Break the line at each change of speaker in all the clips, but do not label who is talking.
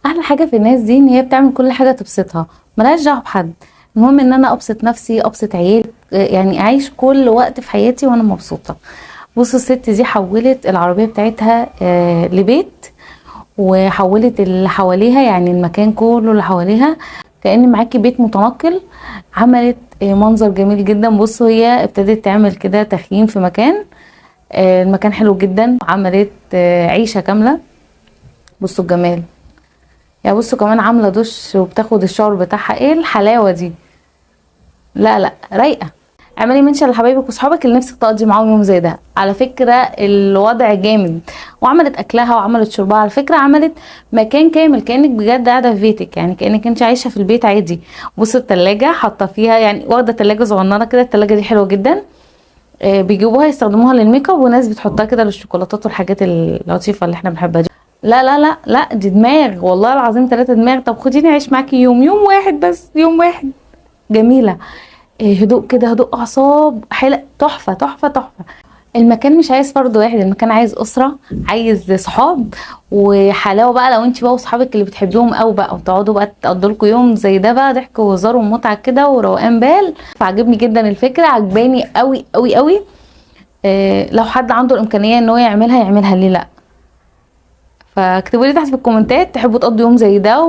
احلى حاجه في الناس دي ان هي بتعمل كل حاجه تبسطها، ملهاش دعوه بحد. المهم ان انا ابسط نفسي، ابسط عيالي، يعني اعيش كل وقت في حياتي وانا مبسوطه. بصوا الست دي حولت العربيه بتاعتها لبيت، وحولت اللي حواليها، يعني المكان كله اللي حواليها كأن معاكي بيت متنقل. عملت منظر جميل جدا. بصوا هي ابتدت تعمل كده تخييم في مكان، المكان حلو جدا. عملت عيشه كامله. بصوا الجمال. يعني بصوا كمان عامله دش وبتاخد الشاور بتاعها. ايه الحلاوه دي؟ لا لا، رايقه. اعملي منشن لحبايبك وصحابك اللي نفسك تقضي معاهم يوم زي ده. على فكره الوضع جامد. وعملت اكلها وعملت شربها. على فكره عملت مكان كامل كانك بجد قاعده في بيتك، يعني كانك انت عايشه في البيت عادي. بصوا التلاجة حاطه فيها، يعني واخده تلاجة صغننه كده. التلاجة دي حلوه جدا. بيجيبوها يستخدموها للميك اب، وناس بتحطها كده للشوكولاتات والحاجات اللطيفه اللي احنا بنحبها دي. لا لا لا لا، دي دماغ والله العظيم، 3 دماغ. طب خديني اعيش معاكي يوم واحد بس، يوم واحد. جميله. هدوء كده، هدوء اعصاب، حلق تحفه تحفه تحفه. المكان مش عايز فرد واحد، المكان عايز اسره، عايز صحاب وحلاوه بقى. لو انت بقى واصحابك اللي بتحبيهم قوي بقى، وتقعدوا بقى تقضوا لكم يوم زي ده بقى، ضحك وهزار ومتعه كده وروقان بال. فعجبني جدا الفكره، عجباني قوي قوي قوي. لو حد عنده الامكانيه ان هو يعملها يعملها، ليه لا؟ فاكتبوا لي تحت في الكومنتات تحبوا تقضوا يوم زي ده،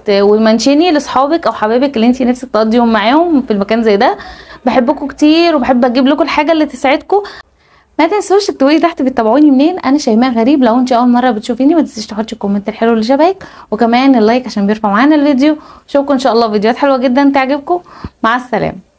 ومنشني لاصحابك او حبايبك اللي انتي نفسك تقضي يوم معاهم في المكان زي ده. بحبكم كتير وبحب اجيب لكم الحاجه اللي تسعدكم. ما تنسوش تكتبوا لي تحت بتتابعوني منين. انا شيماء غريب. لو انت اول مره بتشوفيني ما تنسيش تحطي الكومنت الحلو اللي شبهك، وكمان اللايك عشان بيرفع معانا الفيديو. اشوفكم ان شاء الله فيديوهات حلوه جدا تعجبكم. مع السلامه.